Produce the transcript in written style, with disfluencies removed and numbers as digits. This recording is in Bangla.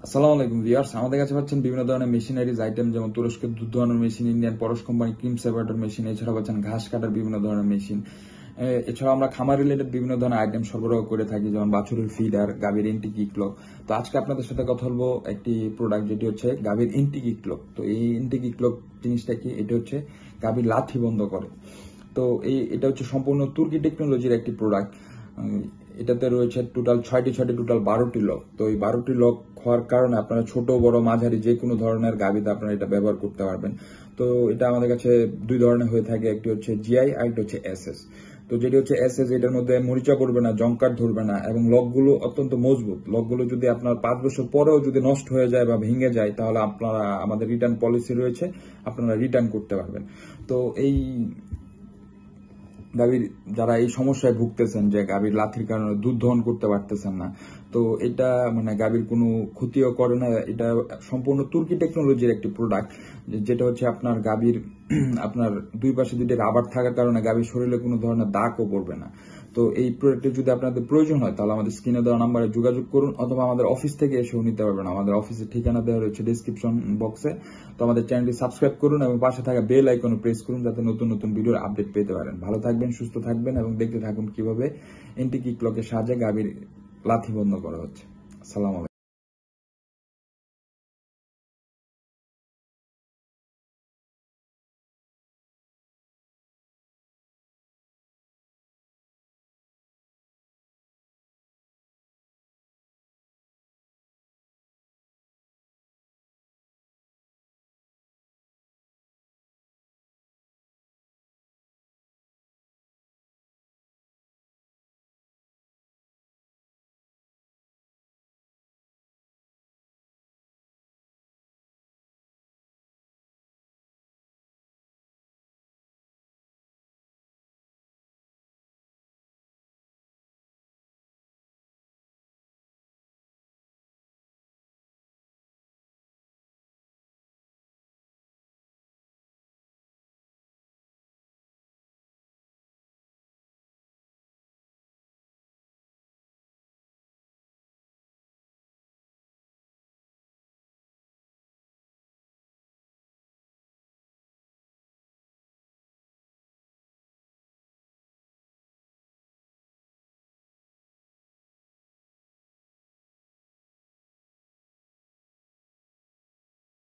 আসসালামু আলাইকুম ভিউয়ার্স, আমাদের কাছে পাচ্ছেন বিভিন্ন ধরনের মেশিনারিজ আইটেম, যেমন তুরস্কের দুধ দোহানোর মেশিন, ইন্ডিয়ান পরশ কোম্পানি ক্রিম সেপারেটর মেশিন, এছাড়া পাচ্ছেন ঘাস কাটার বিভিন্ন ধরনের মেশিন। এছাড়া আমরা খামার রিলেটেড বিভিন্ন ধরনের আইটেম সরবরাহ করে থাকি, যেমন বাছুরের ফিডার, গাভীর ইনটেক ইক্লক। তো আজকে আপনাদের সাথে কথা বলবো একটি প্রোডাক্ট যেটি হচ্ছে গাভীর ইনটেক ইক্লক। তো এই ইনটেক ইক্লক জিনিসটা কি? এটা হচ্ছে গাভীর লাথি বন্ধ করে। তো এটা হচ্ছে সম্পূর্ণ তুর্কি টেকনোলজির একটি প্রোডাক্ট। এটাতে রয়েছে টোটাল ছয়টি টোটাল 12টি লক। তো এই 12টি লক হওয়ার কারণে আপনারা ছোট বড় মাঝারি যে কোনো ধরনের গাভীতে আপনারা এটা ব্যবহার করতে পারবেন। তো এটা আমাদের কাছে দুই ধরনের হয়ে থাকে, একটি হচ্ছে জিআই আর একটি হচ্ছে এসএস। তো যেটি হচ্ছে এসএস, এটার মধ্যে মরিচা পড়বে না, জংকার ধরবে না, এবং লকগুলো অত্যন্ত মজবুত। লকগুলো যদি আপনার 5 বছর পরেও যদি নষ্ট হয়ে যায় বা ভেঙে যায়, তাহলে আপনারা, আমাদের রিটার্ন পলিসি রয়েছে, আপনারা রিটার্ন করতে পারবেন। তো এই গাভীর যারা এই সমস্যায় ভুগতেছেন যে গাভীর লাথির কারণে দুধ দহন করতে পারতেছেন না, তো এটা মানে গাভীর কোনো ক্ষতিও করে না। এটা সম্পূর্ণ তুর্কি টেকনোলজির একটি প্রোডাক্ট, যেটা হচ্ছে আপনার গাভীর আপনার দুই পাশে দুইটা রাবার থাকার কারণে গাভীর শরীরে কোনো ধরনের দাগও পড়বে না। তো এই প্রোডাক্টের যদি আপনাদের প্রয়োজন হয়, তাহলে আমাদের স্ক্রিনে দেওয়া নাম্বারে যোগাযোগ করুন, অথবা আমাদের অফিস থেকে এসেও নিতে পারবেন। আমাদের অফিসের ঠিকানা দেওয়া রয়েছে ডিসক্রিপশন বক্সে। তো আমাদের চ্যানেলটি সাবস্ক্রাইব করুন এবং পাশে থাকা বেল আইকনে প্রেস করুন, যাতে নতুন নতুন ভিডিওর আপডেট পেতে পারেন। ভালো থাকবেন, সুস্থ থাকবেন এবং দেখতে থাকুন কিভাবে এন্টি কিক লকের সাহায্যে গাভীর লাথি বন্ধ করা হচ্ছে। আসসালামু আলাইকুম।